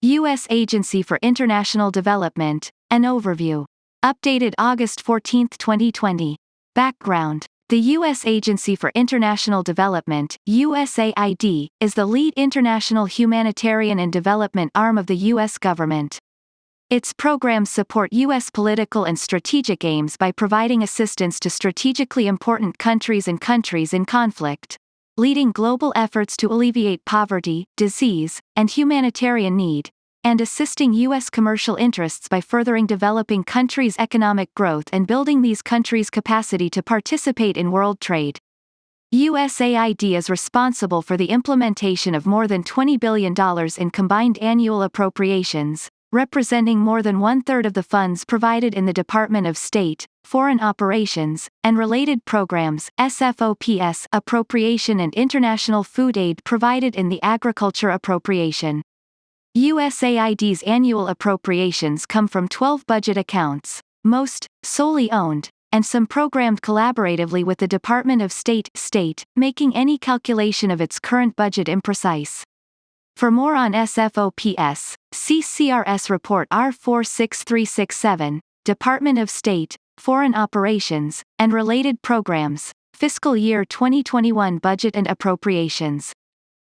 U.S. Agency for International Development, an overview. Updated August 14, 2020. Background. The U.S. Agency for International Development, USAID, is the lead international humanitarian and development arm of the U.S. government. Its programs support U.S. political and strategic aims by providing assistance to strategically important countries and countries in conflict, leading global efforts to alleviate poverty, disease, and humanitarian need, and assisting U.S. commercial interests by furthering developing countries' economic growth and building these countries' capacity to participate in world trade. USAID is responsible for the implementation of more than $20 billion in combined annual appropriations, representing more than one-third of the funds provided in the Department of State, Foreign Operations, and related programs SFOPS appropriation and international food aid provided in the Agriculture Appropriation. USAID's annual appropriations come from 12 budget accounts, most solely owned, and some programmed collaboratively with the Department of State, making any calculation of its current budget imprecise. For more on SFOPS, see CRS Report R46367, Department of State, Foreign Operations, and related programs, Fiscal Year 2021 Budget and Appropriations.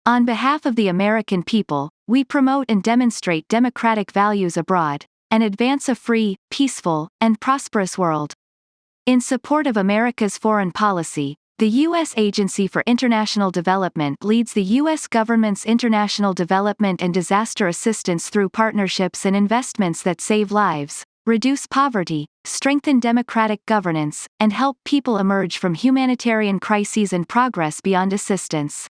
On behalf of the American people, we promote and demonstrate democratic values abroad, and advance a free, peaceful, and prosperous world. In support of America's foreign policy, the U.S. Agency for International Development leads the U.S. government's international development and disaster assistance through partnerships and investments that save lives, reduce poverty, strengthen democratic governance, and help people emerge from humanitarian crises and progress beyond assistance.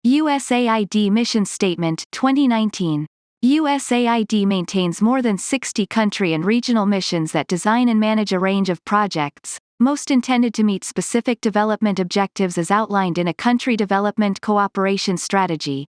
USAID Mission Statement 2019. USAID maintains more than 60 country and regional missions that design and manage a range of projects, most intended to meet specific development objectives as outlined in a country development cooperation strategy.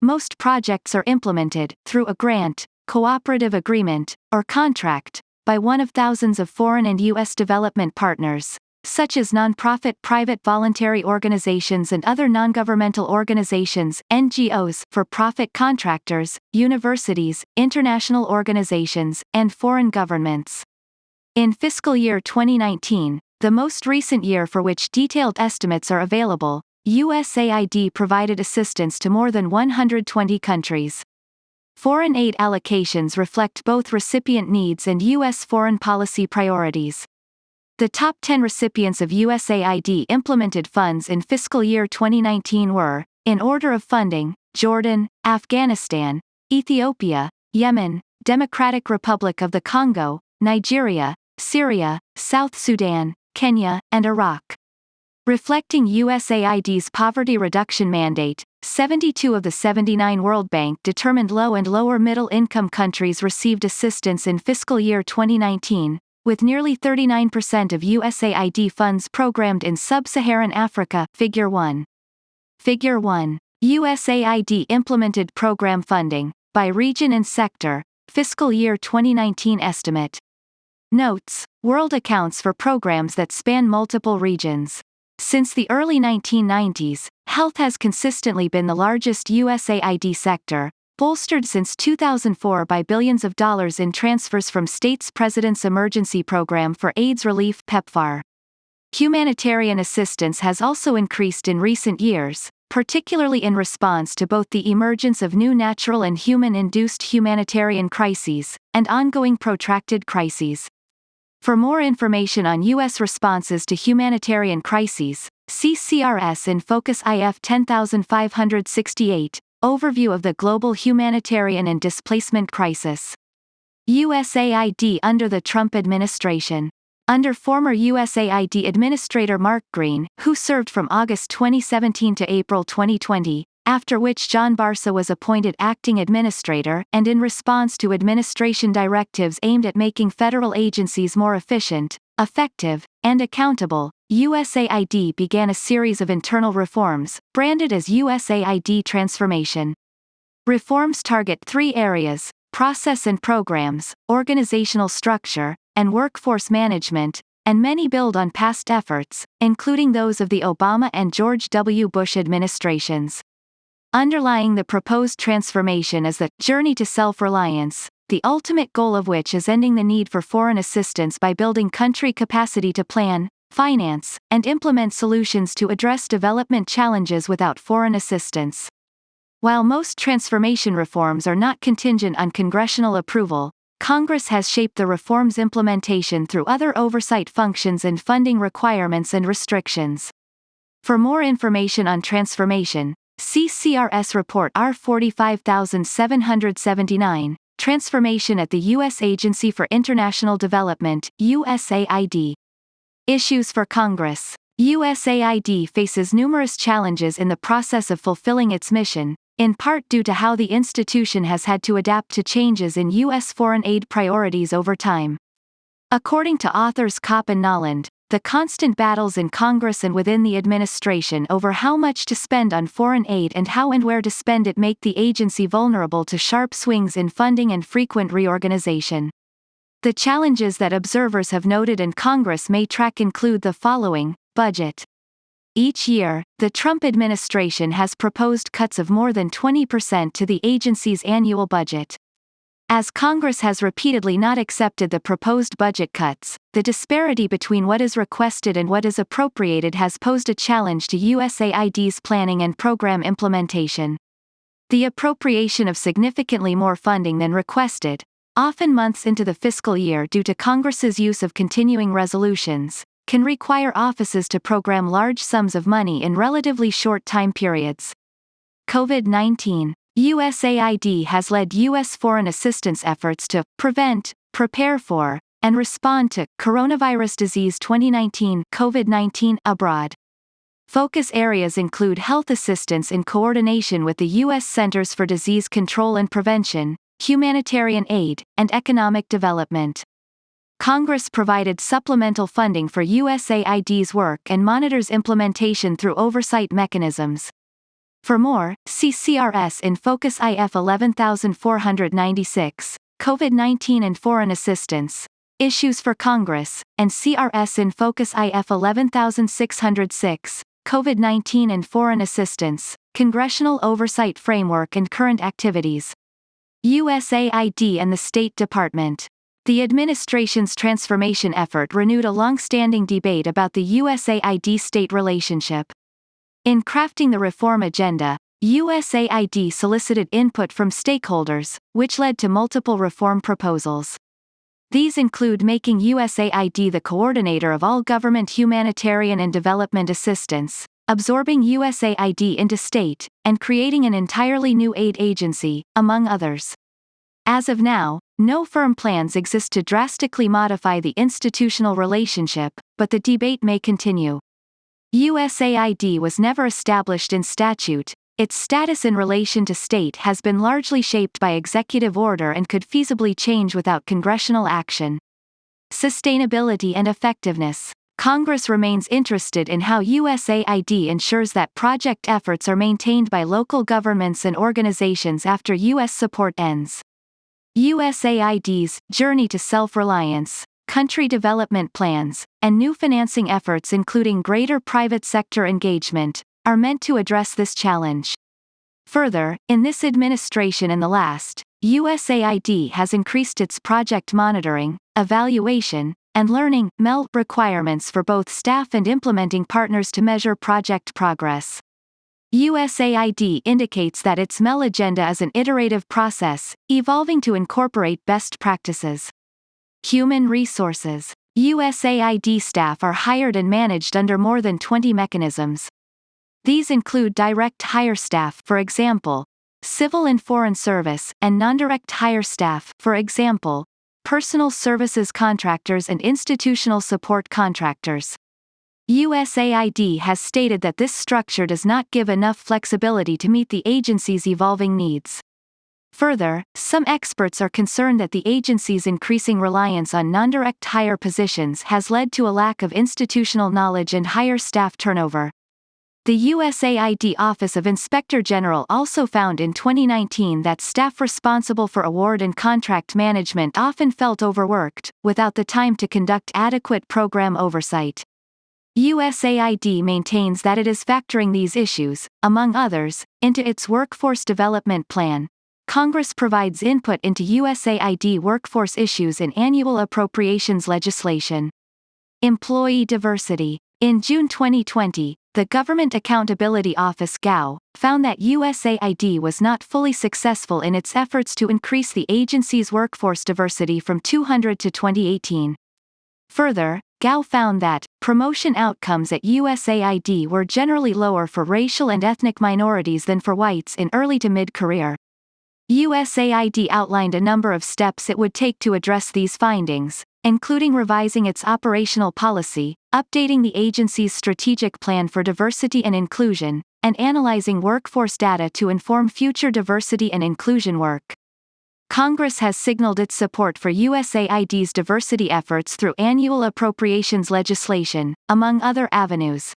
Most projects are implemented through a grant, cooperative agreement, or contract, by one of thousands of foreign and U.S. development partners, such as nonprofit private voluntary organizations and other non-governmental organizations, NGOs, for-profit contractors, universities, international organizations, and foreign governments. In fiscal year 2019, the most recent year for which detailed estimates are available, USAID provided assistance to more than 120 countries. Foreign aid allocations reflect both recipient needs and U.S. foreign policy priorities. The top 10 recipients of USAID implemented funds in fiscal year 2019 were, in order of funding, Jordan, Afghanistan, Ethiopia, Yemen, Democratic Republic of the Congo, Nigeria, Syria, South Sudan, Kenya, and Iraq. Reflecting USAID's poverty reduction mandate, 72 of the 79 World Bank determined low and lower middle income countries received assistance in fiscal year 2019, with nearly 39% of USAID funds programmed in Sub-Saharan Africa. Figure 1. Figure 1. USAID implemented program funding, by region and sector, fiscal year 2019 estimate. Notes: World accounts for programs that span multiple regions. Since the early 1990s, health has consistently been the largest USAID sector, bolstered since 2004 by billions of dollars in transfers from states' President's Emergency Program for AIDS Relief (PEPFAR). Humanitarian assistance has also increased in recent years, particularly in response to both the emergence of new natural and human-induced humanitarian crises, and ongoing protracted crises. For more information on U.S. responses to humanitarian crises, see CRS in Focus IF 10568. Overview of the global humanitarian and displacement crisis. USAID under the Trump administration. Under former USAID Administrator Mark Green, who served from August 2017 to April 2020, after which John Barsa was appointed acting administrator, and in response to administration directives aimed at making federal agencies more efficient, effective, and accountable, USAID began a series of internal reforms, branded as USAID Transformation. Reforms target 3 areas: process and programs, organizational structure, and workforce management, and many build on past efforts, including those of the Obama and George W. Bush administrations. Underlying the proposed transformation is the journey to self-reliance, the ultimate goal of which is ending the need for foreign assistance by building country capacity to plan, finance, and implement solutions to address development challenges without foreign assistance. While most transformation reforms are not contingent on congressional approval, Congress has shaped the reform's implementation through other oversight functions and funding requirements and restrictions. For more information on transformation, see CRS Report R45779, Transformation at the U.S. Agency for International Development, USAID. Issues for Congress. USAID faces numerous challenges in the process of fulfilling its mission, in part due to how the institution has had to adapt to changes in U.S. foreign aid priorities over time. According to authors Kopp and Noland, the constant battles in Congress and within the administration over how much to spend on foreign aid and how and where to spend it make the agency vulnerable to sharp swings in funding and frequent reorganization. The challenges that observers have noted in Congress may track include the following: budget. Each year, the Trump administration has proposed cuts of more than 20% to the agency's annual budget. As Congress has repeatedly not accepted the proposed budget cuts, the disparity between what is requested and what is appropriated has posed a challenge to USAID's planning and program implementation. The appropriation of significantly more funding than requested, often months into the fiscal year due to Congress's use of continuing resolutions, can require offices to program large sums of money in relatively short time periods. COVID-19. USAID has led U.S. foreign assistance efforts to prevent, prepare for, and respond to coronavirus disease 2019 COVID-19 abroad. Focus areas include health assistance in coordination with the U.S. Centers for Disease Control and Prevention, humanitarian aid, and economic development. Congress provided supplemental funding for USAID's work and monitors implementation through oversight mechanisms. For more, see CRS in Focus IF 11496, COVID-19 and Foreign Assistance, Issues for Congress, and CRS in Focus IF 11606, COVID-19 and Foreign Assistance, Congressional Oversight Framework and Current Activities. USAID and the State Department. The administration's transformation effort renewed a long-standing debate about the USAID-state relationship. In crafting the reform agenda, USAID solicited input from stakeholders, which led to multiple reform proposals. These include making USAID the coordinator of all government humanitarian and development assistance, absorbing USAID into state, and creating an entirely new aid agency, among others. As of now, no firm plans exist to drastically modify the institutional relationship, but the debate may continue. USAID was never established in statute. Its status in relation to state has been largely shaped by executive order and could feasibly change without congressional action. Sustainability and effectiveness. Congress remains interested in how USAID ensures that project efforts are maintained by local governments and organizations after U.S. support ends. USAID's journey to self-reliance, country development plans, and new financing efforts including greater private sector engagement, are meant to address this challenge. Further, in this administration and the last, USAID has increased its project monitoring, evaluation, and learning (MEL) requirements for both staff and implementing partners to measure project progress. USAID indicates that its MEL agenda is an iterative process, evolving to incorporate best practices. Human resources. USAID staff are hired and managed under more than 20 mechanisms. These include direct hire staff, for example, civil and foreign service, and non-direct hire staff, for example, personal services contractors and institutional support contractors. USAID has stated that this structure does not give enough flexibility to meet the agency's evolving needs. Further, some experts are concerned that the agency's increasing reliance on non-direct hire positions has led to a lack of institutional knowledge and higher staff turnover. The USAID Office of Inspector General also found in 2019 that staff responsible for award and contract management often felt overworked, without the time to conduct adequate program oversight. USAID maintains that it is factoring these issues, among others, into its workforce development plan. Congress provides input into USAID workforce issues in annual appropriations legislation. Employee diversity. In June 2020, the Government Accountability Office (GAO) found that USAID was not fully successful in its efforts to increase the agency's workforce diversity from 200 to 2018. Further, GAO found that promotion outcomes at USAID were generally lower for racial and ethnic minorities than for whites in early to mid-career. USAID outlined a number of steps it would take to address these findings, including revising its operational policy, updating the agency's strategic plan for diversity and inclusion, and analyzing workforce data to inform future diversity and inclusion work. Congress has signaled its support for USAID's diversity efforts through annual appropriations legislation, among other avenues.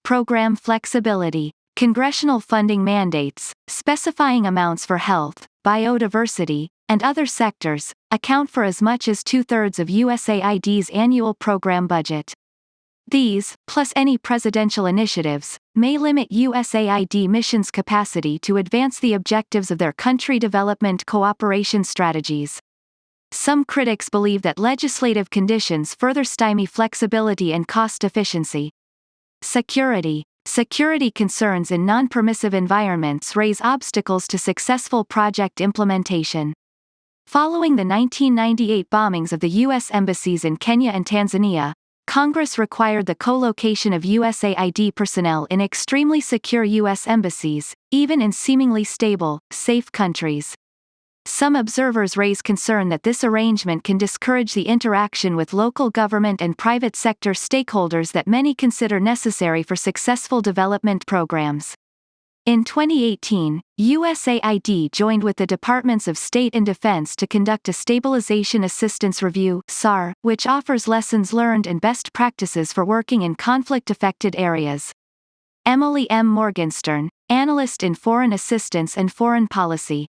Program flexibility. Congressional funding mandates, specifying amounts for health, biodiversity, and other sectors, account for as much as 2/3 of USAID's annual program budget. These, plus any presidential initiatives, may limit USAID missions' capacity to advance the objectives of their country development cooperation strategies. Some critics believe that legislative conditions further stymie flexibility and cost efficiency. Security. Security concerns in non-permissive environments raise obstacles to successful project implementation. Following the 1998 bombings of the U.S. embassies in Kenya and Tanzania, Congress required the co-location of USAID personnel in extremely secure U.S. embassies, even in seemingly stable, safe countries. Some observers raise concern that this arrangement can discourage the interaction with local government and private sector stakeholders that many consider necessary for successful development programs. In 2018, USAID joined with the Departments of State and Defense to conduct a Stabilization Assistance Review (SAR), which offers lessons learned and best practices for working in conflict-affected areas. Emily M. Morgenstern, analyst in foreign assistance and foreign policy,